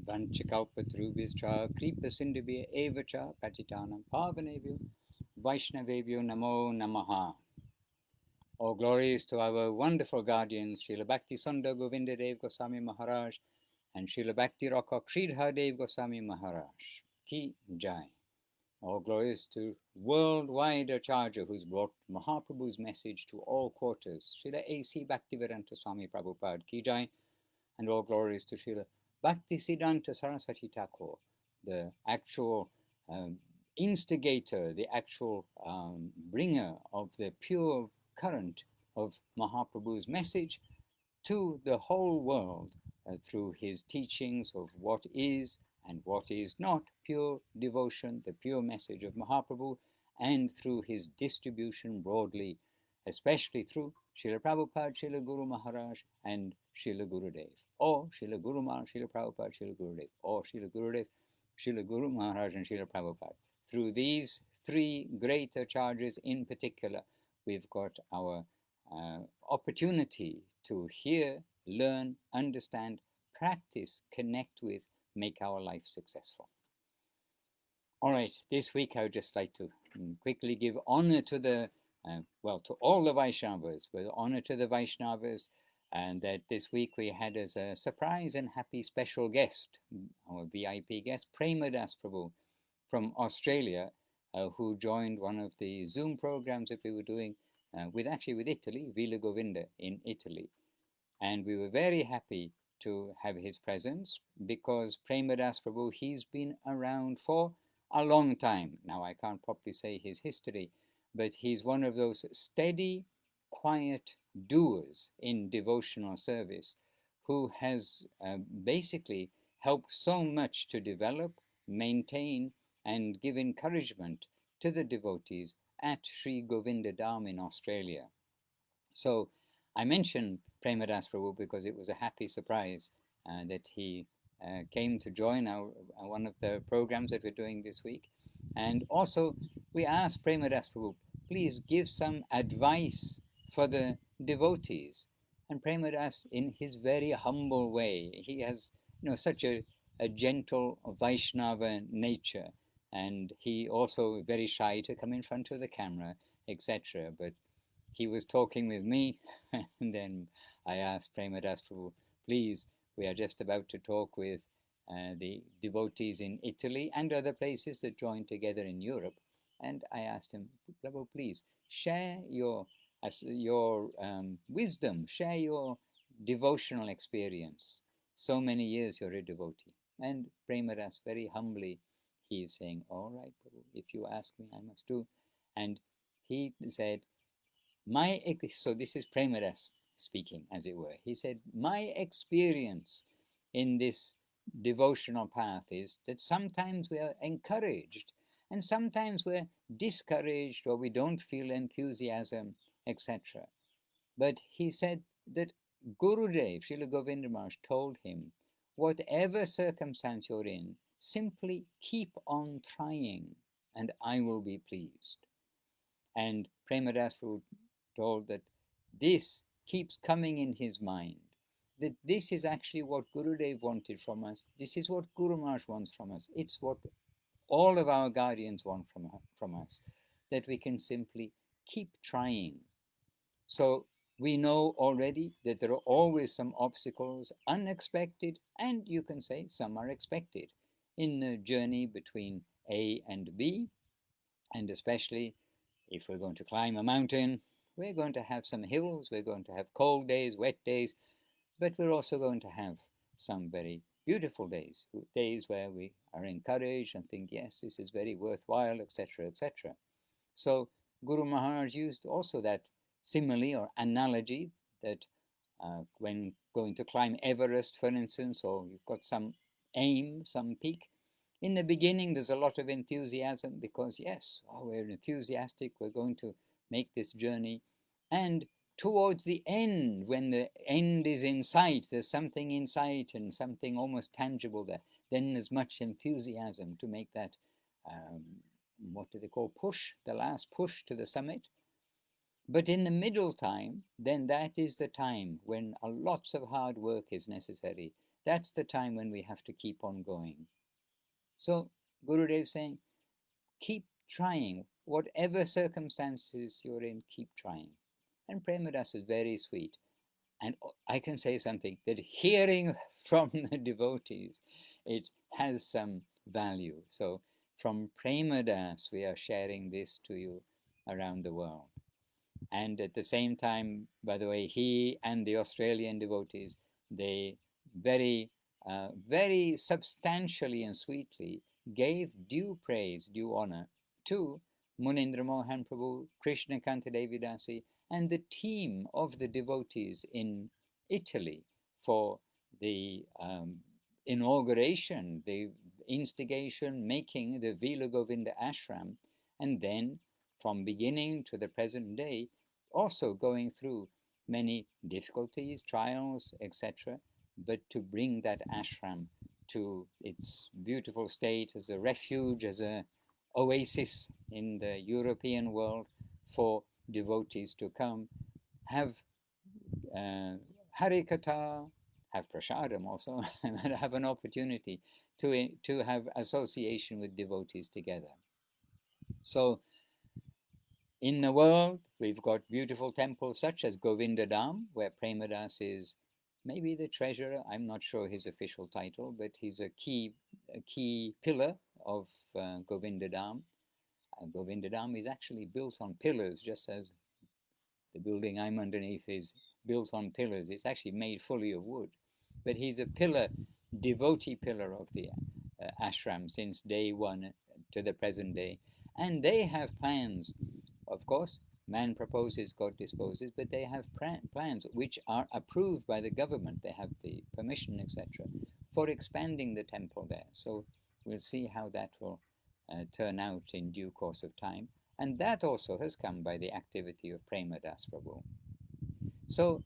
Vanchakalpatarubhyascha Kripasindhubhya evacha Patitanam Pavanebhyo Vaishnavebhyo Namo Namaha. All glories to our wonderful guardians, Srila Bhakti Sundar Govinda Dev Goswami Maharaj and Srila Bhakti Rakha Kridhar Dev Goswami Maharaj. Ki Jai. All glories to worldwide Acharya who's brought Mahaprabhu's message to all quarters, Srila A.C. Bhaktivedanta Swami Prabhupada. Ki Jai. And all glories to Srila Bhakti Siddhanta Saraswati Thakur, the actual instigator, the actual bringer of the pure current of Mahaprabhu's message to the whole world through his teachings of what is and what is not pure devotion, the pure message of Mahaprabhu, and through his distribution broadly, especially through Srila Prabhupada, Srila Guru Maharaj, and Srila Gurudev, or Srila Guru Maharaj, Srila Prabhupada, Srila Gurudev, or Srila Gurudev, Srila Guru Maharaj, and Srila Prabhupada. Through these three great acharyas in particular, we've got our opportunity to hear, learn, understand, practice, connect with, make our life successful. All right, this week I would just like to quickly give honor to the to all the Vaishnavas, with honor to the Vaishnavas, and that this week we had as a surprise and happy special guest, our VIP guest, Premadas Prabhu from Australia, who joined one of the Zoom programs that we were doing with Italy, Vila Govinda in Italy. And we were very happy to have his presence because Premadas Prabhu, he's been around for a long time. Now I can't properly say his history, but he's one of those steady, quiet doers in devotional service who has basically helped so much to develop, maintain, and give encouragement to the devotees at Sri Govinda Dham in Australia. So I mentioned Premadas Prabhu because it was a happy surprise that he came to join one of the programs that we're doing this week. And also we asked Premadas Prabhu, please give some advice for the devotees. And Premadas, in his very humble way, he has such a gentle Vaishnava nature, and he also very shy to come in front of the camera, etc. But he was talking with me, and then I asked Premadas Prabhu, please, we are just about to talk with the devotees in Italy and other places that join together in Europe. And I asked him, Prabhu, please share your wisdom, share your devotional experience. So many years you're a devotee. And Premadas, very humbly, he is saying, all right, Prabhu, if you ask me, I must do. And he said, so this is Premadas speaking, as it were. He said, my experience in this devotional path is that sometimes we are encouraged and sometimes we're discouraged or we don't feel enthusiasm, etc. But he said that Gurudev, Srila Govinda Maharaj, told him, whatever circumstance you're in, simply keep on trying and I will be pleased. And Premadas Prabhu told that this keeps coming in his mind, that this is actually what Gurudev wanted from us. This is what Guru Maharaj wants from us. It's what all of our guardians want from us, that we can simply keep trying. So we know already that there are always some obstacles, unexpected, and you can say some are expected in the journey between A and B. And especially if we're going to climb a mountain, we're going to have some hills, we're going to have cold days, wet days, but we're also going to have some very beautiful days, days where we are encouraged and think, yes, this is very worthwhile, etc., etc. So Guru Maharaj used also that simile or analogy that when going to climb Everest, for instance, or you've got some aim, some peak, in the beginning there's a lot of enthusiasm because, yes, we're enthusiastic, we're going to make this journey. And towards the end, when the end is in sight, there's something in sight and something almost tangible there, then there's much enthusiasm to make that, what do they call, push, the last push to the summit. But in the middle time, then that is the time when lots of hard work is necessary. that's the time when we have to keep on going. So Gurudev saying, keep trying. Whatever circumstances you're in, keep trying. And Premadas is very sweet. And I can say something, that hearing from the devotees, it has some value. So from Premadas, we are sharing this to you around the world. And at the same time, by the way, he and the Australian devotees, they very, very substantially and sweetly gave due praise, due honor to Munindra Mohan Prabhu, Krishna Kanta Devidasi, and the team of the devotees in Italy for the inauguration, the instigation, making the Vila Govinda ashram, and then from beginning to the present day, also going through many difficulties, trials, etc., but to bring that ashram to its beautiful state as a refuge, as an oasis in the European world for devotees to come, have Harikatha, have Prasadam also, and have an opportunity to have association with devotees together. So in the world, we've got beautiful temples such as Govinda Dham, where Premadas is maybe the treasurer. I'm not sure his official title, but he's a key pillar of Govinda Dham. Govinda Dham is actually built on pillars, just as the building I'm underneath is built on pillars. It's actually made fully of wood. But he's a pillar, devotee pillar of the ashram since day one to the present day. And they have plans. Of course, man proposes, God disposes, but they have plans which are approved by the government. They have the permission, etc., for expanding the temple there. So we'll see how that will turn out in due course of time. And that also has come by the activity of Premadas Prabhu. So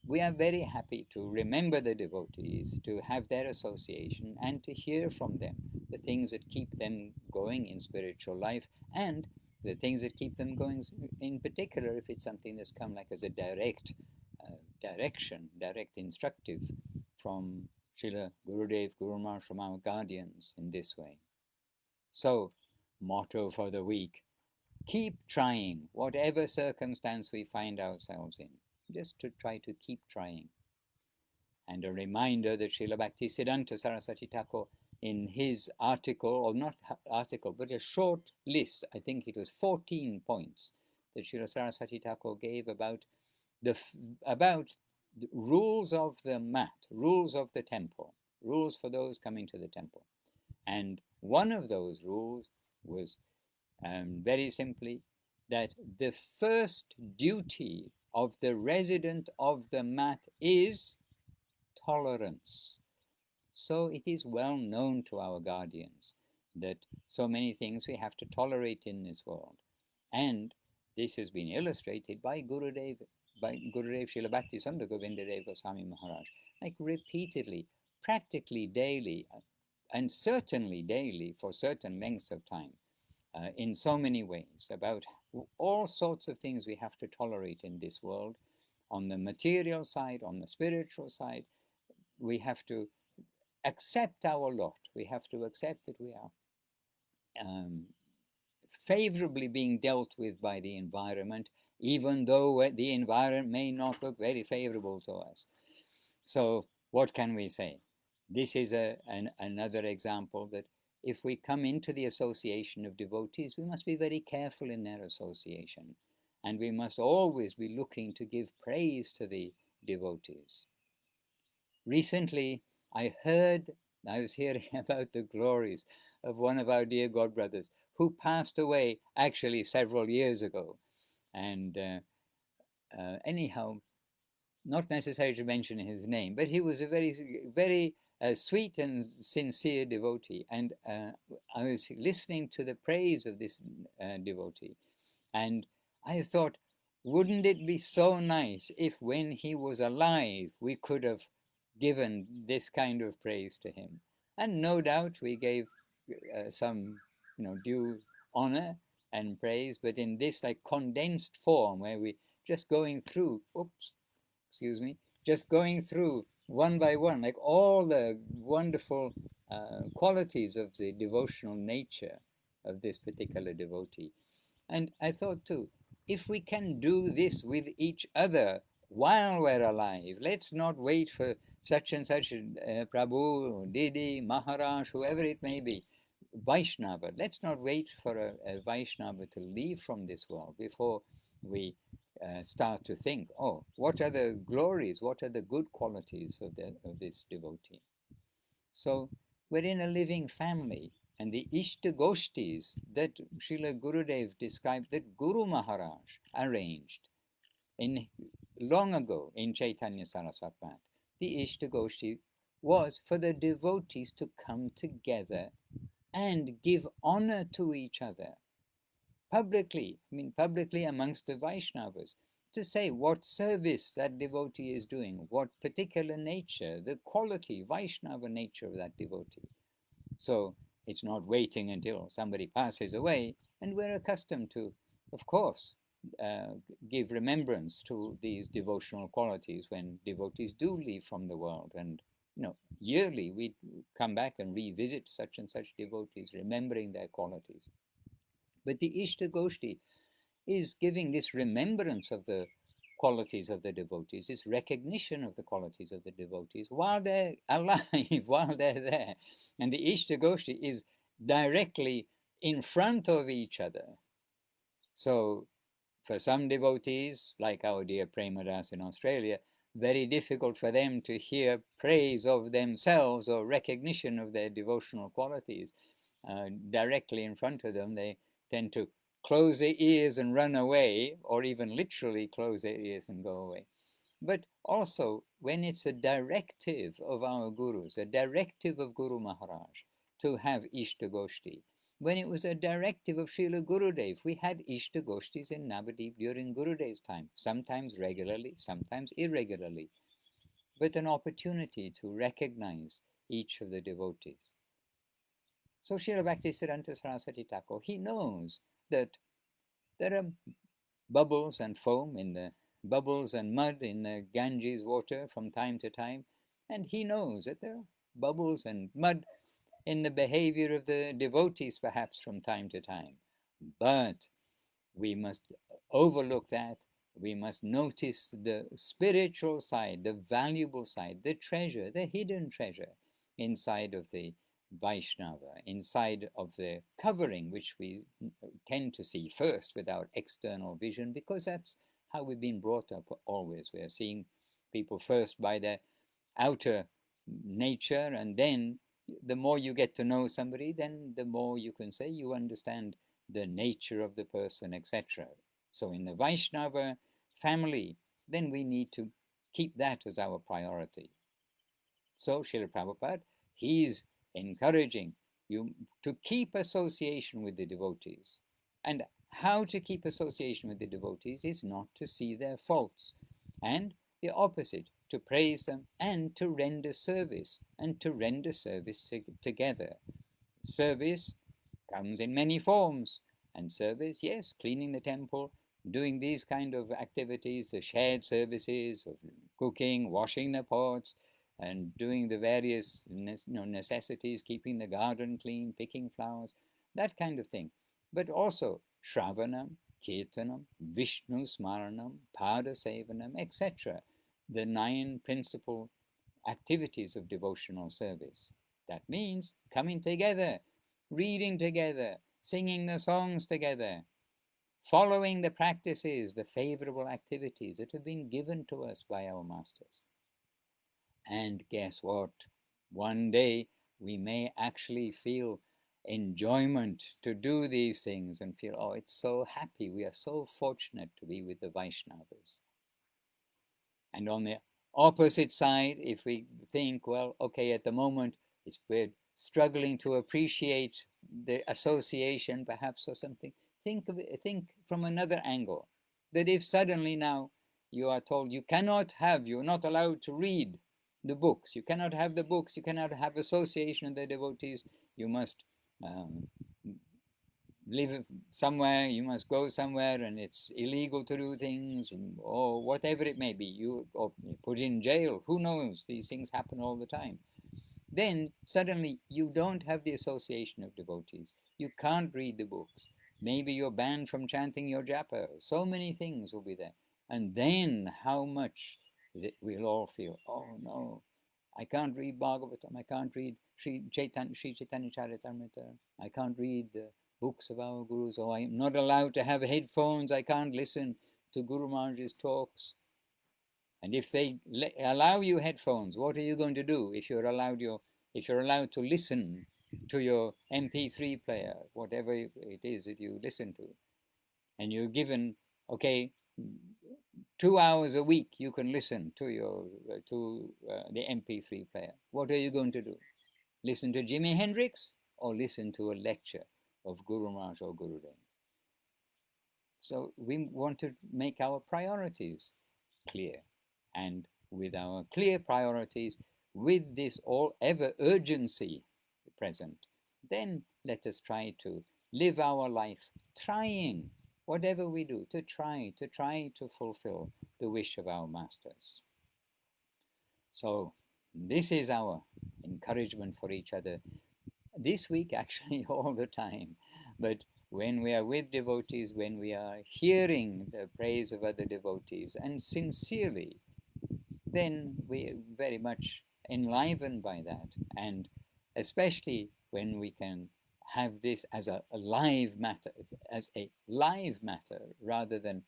we are very happy to remember the devotees, to have their association, and to hear from them the things that keep them going in spiritual life, and the things that keep them going, in particular, if it's something that's come like as a direct direction, direct instructive from Srila Gurudev, Guru Maharaj, from our guardians in this way. So, motto for the week, keep trying, whatever circumstance we find ourselves in, just to try to keep trying. And a reminder that Srila Bhaktisiddhanta Saraswati Thakur, in his article, or not article, but a short list, I think it was 14 points, that Srila Saraswati Thakur gave about the rules of the mat, rules of the temple, rules for those coming to the temple. And one of those rules was very simply that the first duty of the resident of the mat is tolerance. So it is well known to our guardians that so many things we have to tolerate in this world. And this has been illustrated by Gurudev Srila Bhaktisundar Govinda Dev Goswami Maharaj, like repeatedly, practically daily, and certainly daily for certain lengths of time, in so many ways, about all sorts of things we have to tolerate in this world. On the material side, on the spiritual side, we have to accept our lot. We have to accept that we are favorably being dealt with by the environment, even though the environment may not look very favorable to us. So what can we say? This is another example that if we come into the association of devotees, we must be very careful in their association. And we must always be looking to give praise to the devotees. Recently, I was hearing about the glories of one of our dear godbrothers who passed away actually several years ago. And anyhow, not necessary to mention his name, but he was a very sweet and sincere devotee. And I was listening to the praise of this devotee. And I thought, wouldn't it be so nice if when he was alive, we could have given this kind of praise to him? And no doubt we gave some due honor and praise, but in this like condensed form where we just going through one by one, like all the wonderful qualities of the devotional nature of this particular devotee. And I thought too, if we can do this with each other while we're alive, let's not wait for such and such Prabhu, Didi, Maharaj, whoever it may be, Vaishnava. Let's not wait for a Vaishnava to leave from this world before we start to think, oh, what are the glories, what are the good qualities of this devotee? So we're in a living family, and the Ishtagoshtis that Srila Gurudev described, that Guru Maharaj arranged long ago in Chaitanya Saraswat Math, the Ishtagoshti was for the devotees to come together and give honor to each other publicly, publicly amongst the Vaishnavas, to say what service that devotee is doing, what particular nature, the quality, Vaishnava nature of that devotee. So it's not waiting until somebody passes away, and we're accustomed to, of course, give remembrance to these devotional qualities when devotees do leave from the world. And yearly we come back and revisit such and such devotees, remembering their qualities. But the Ishtagoshti is giving this remembrance of the qualities of the devotees, this recognition of the qualities of the devotees while they're alive, while they're there. And the Ishtagoshti is directly in front of each other. So for some devotees, like our dear Premadas in Australia, very difficult for them to hear praise of themselves or recognition of their devotional qualities directly in front of them. They tend to close their ears and run away, or even literally close their ears and go away. But also, when it's a directive of our gurus, a directive of Guru Maharaj to have Ishtagoshti, when it was a directive of Srila Gurudev, we had Ishtagoshtis in Navadip during Gurudev's time, sometimes regularly, sometimes irregularly, but an opportunity to recognize each of the devotees. So Srila Bhaktisiddhanta Saraswati Thakur, he knows that there are bubbles and foam in the bubbles and mud in the Ganges water from time to time, and he knows that there are bubbles and mud in the behavior of the devotees perhaps from time to time. But we must overlook that. We must notice the spiritual side, the valuable side, the treasure, the hidden treasure inside of the Vaishnava, inside of the covering, which we tend to see first with our external vision, because that's how we've been brought up always. We are seeing people first by their outer nature, and then the more you get to know somebody, then the more you can say you understand the nature of the person, etc. So in the Vaishnava family, then we need to keep that as our priority. So Srila Prabhupada, he's encouraging you to keep association with the devotees. And how to keep association with the devotees is not to see their faults, and the opposite, to praise them and to render service, together. Service comes in many forms, and service, yes, cleaning the temple, doing these kind of activities, the shared services of cooking, washing the pots, and doing the various necessities, keeping the garden clean, picking flowers, that kind of thing. But also Shravanam, Kirtanam, Vishnu Smaranam, Pada Sevanam, etc. The 9 principal activities of devotional service. That means coming together, reading together, singing the songs together, following the practices, the favorable activities that have been given to us by our masters. And guess what? One day we may actually feel enjoyment to do these things and feel, oh, it's so happy. We are so fortunate to be with the Vaishnavas. And on the opposite side, if we think, well, okay, at the moment, we're struggling to appreciate the association perhaps or something, think from another angle. That if suddenly now you are told you're not allowed to read the books, you cannot have the books, you cannot have association of the devotees, you must live somewhere, you must go somewhere, and it's illegal to do things, or whatever it may be, you or put in jail, who knows, these things happen all the time. Then suddenly you don't have the association of devotees. You can't read the books. Maybe you're banned from chanting your japa. So many things will be there. And then how much we'll all feel, oh no, I can't read Bhagavatam, I can't read Sri Chaitanya Charitamrita, I can't read the books of our gurus, or I'm not allowed to have headphones, I can't listen to Guru Maharaj's talks. And if they allow you headphones, what are you going to do if you're allowed to listen to your MP3 player, whatever it is that you listen to, and you're given, okay, 2 hours a week you can listen to the MP3 player. What are you going to do? Listen to Jimi Hendrix or listen to a lecture of Guru Maharaj or Gurudev? So we want to make our priorities clear. And with our clear priorities, with this all ever urgency present, then let us try to live our life trying, whatever we do, to try to fulfill the wish of our masters. So this is our encouragement for each other this week, actually all the time. But when we are with devotees, when we are hearing the praise of other devotees, and sincerely, then we are very much enlivened by that. And especially when we can have this as a live matter, rather than,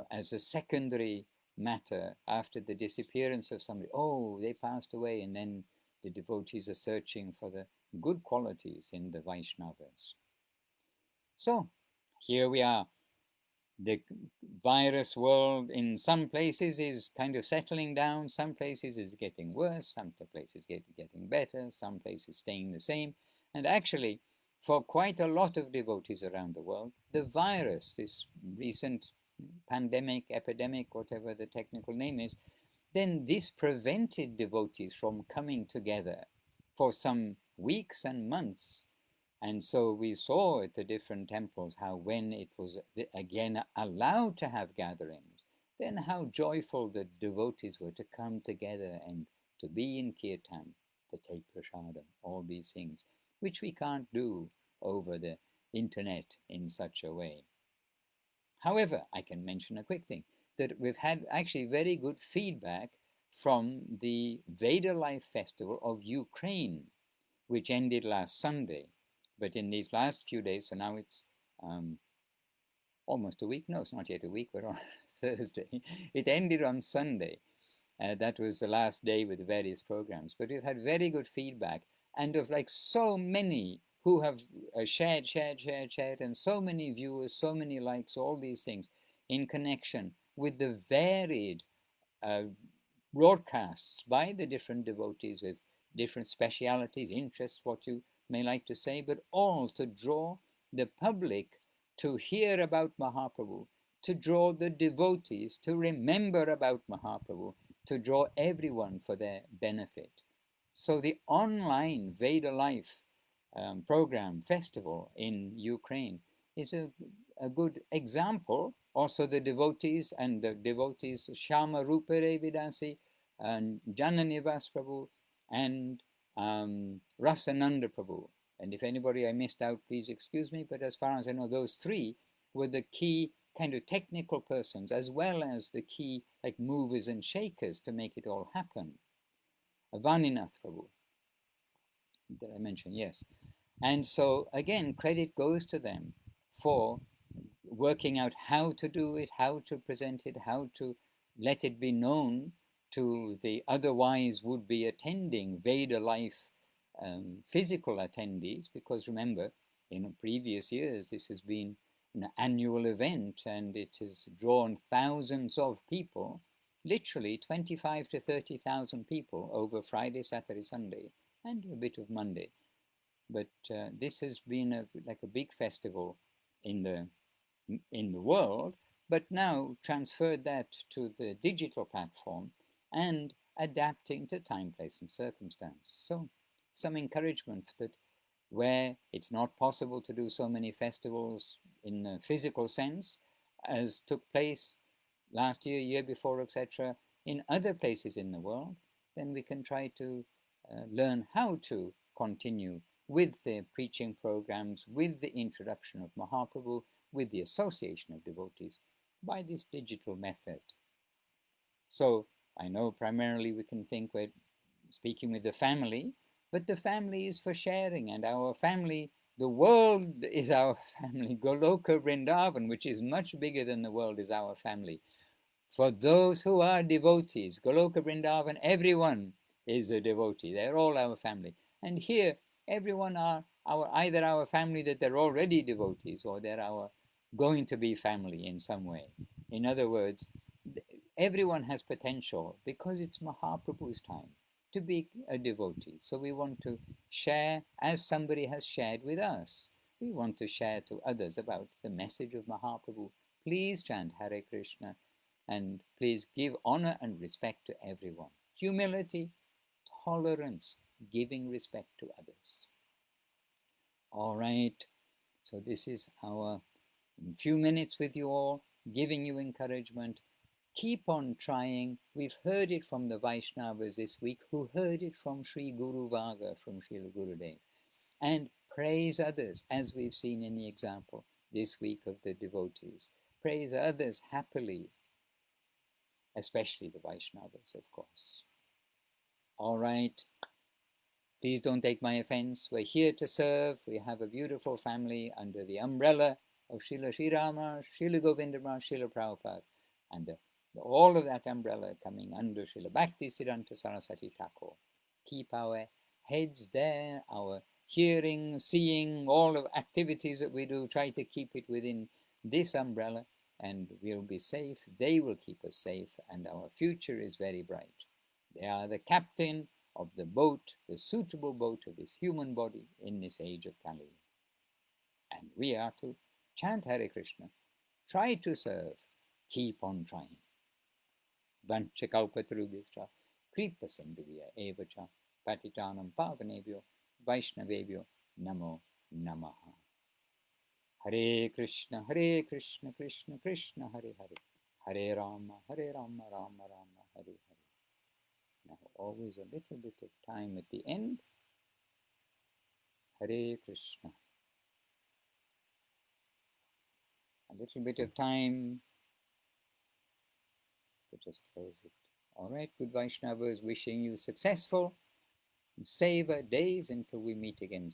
as a secondary matter after the disappearance of somebody. Oh, they passed away, and then the devotees are searching for the good qualities in the Vaishnavas. So here we are. The virus world in some places is kind of settling down, some places is getting worse, some places getting better, some places staying the same. And actually, for quite a lot of devotees around the world, the virus, this recent pandemic, epidemic, whatever the technical name is, then this prevented devotees from coming together for some weeks and months. And so we saw at the different temples how when it was again allowed to have gatherings, then how joyful the devotees were to come together and to be in kirtan, to take prasadam, all these things, which we can't do over the internet in such a way. However, I can mention a quick thing, that we've had actually very good feedback from the Veda Life Festival of Ukraine, which ended last Sunday. But in these last few days, so now it's almost a week. No, it's not yet a week. We're on Thursday. It ended on Sunday. That was the last day with the various programs. But we've had very good feedback, and of like so many who have shared, and so many viewers, so many likes, all these things in connection with the varied broadcasts by the different devotees with different specialities, interests, what you may like to say, but all to draw the public to hear about Mahaprabhu, to draw the devotees to remember about Mahaprabhu, to draw everyone for their benefit. So the online Veda Life program festival in Ukraine is a good example. Also the devotees Shama Rupere Vidasi and Jananivas Prabhu and Rasananda Prabhu. And if anybody I missed out, please excuse me, but as far as I know, those three were the key kind of technical persons, as well as the key like movers and shakers to make it all happen. Avaninath Prabhu, did I mention? Yes. And so again, credit goes to them for working out how to do it, how to present it, how to let it be known to the otherwise would be attending Veda Life physical attendees, because remember, in previous years, this has been an annual event and it has drawn thousands of people, literally 25 to 30,000 people over Friday, Saturday, Sunday, and a bit of Monday. But this has been like a big festival in the world, but now transferred that to the digital platform and adapting to time, place, and circumstance. So some encouragement that where it's not possible to do so many festivals in a physical sense as took place last year, year before, etc., in other places in the world, then we can try to learn how to continue with the preaching programs, with the introduction of Mahaprabhu, with the association of devotees by this digital method. So I know primarily we can think we're speaking with the family, but the family is for sharing, and our family, the world is our family. Goloka Vrindavan, which is much bigger than the world, is our family. For those who are devotees, Goloka Vrindavan, everyone is a devotee. They're all our family. And here, everyone are either our family that they're already devotees, or they're our going to be family in some way. In other words, everyone has potential because it's Mahaprabhu's time to be a devotee. So we want to share as somebody has shared with us. We want to share to others about the message of Mahaprabhu. Please chant Hare Krishna and please give honor and respect to everyone. Humility, tolerance, giving respect to others. All right, so this is our few minutes with you all, giving you encouragement. Keep on trying. We've heard it from the Vaishnavas this week, who heard it from Sri Guru Vaga, from Srila Gurudev. And praise others, as we've seen in the example this week of the devotees. Praise others happily, especially the Vaishnavas, of course. All right. Please don't take my offense. We're here to serve. We have a beautiful family under the umbrella of Srila Sri Rama, Srila Govindama, Srila Prabhupada, and all of that umbrella coming under Srila Bhakti Siddhanta Saraswati Thakur. Keep our heads there, our hearing, seeing, all of activities that we do, try to keep it within this umbrella, and we'll be safe. They will keep us safe, and our future is very bright. They are the captain of the boat, the suitable boat of this human body in this age of Kali. And we are to chant Hare Krishna, try to serve, keep on trying. Vanchakalpatarubhischa, kripa sindhuvya evacha, patitanam pavanebhyo, vaishnavebhyo, namo namaha. Hare Krishna, Krishna Krishna, Hare Hare, Hare Rama, Rama Rama, Hare Hare. Now always a little bit of time at the end. Hare Krishna. A little bit of time to just close it. All right, good Vaishnavas, wishing you successful, savor days until we meet again.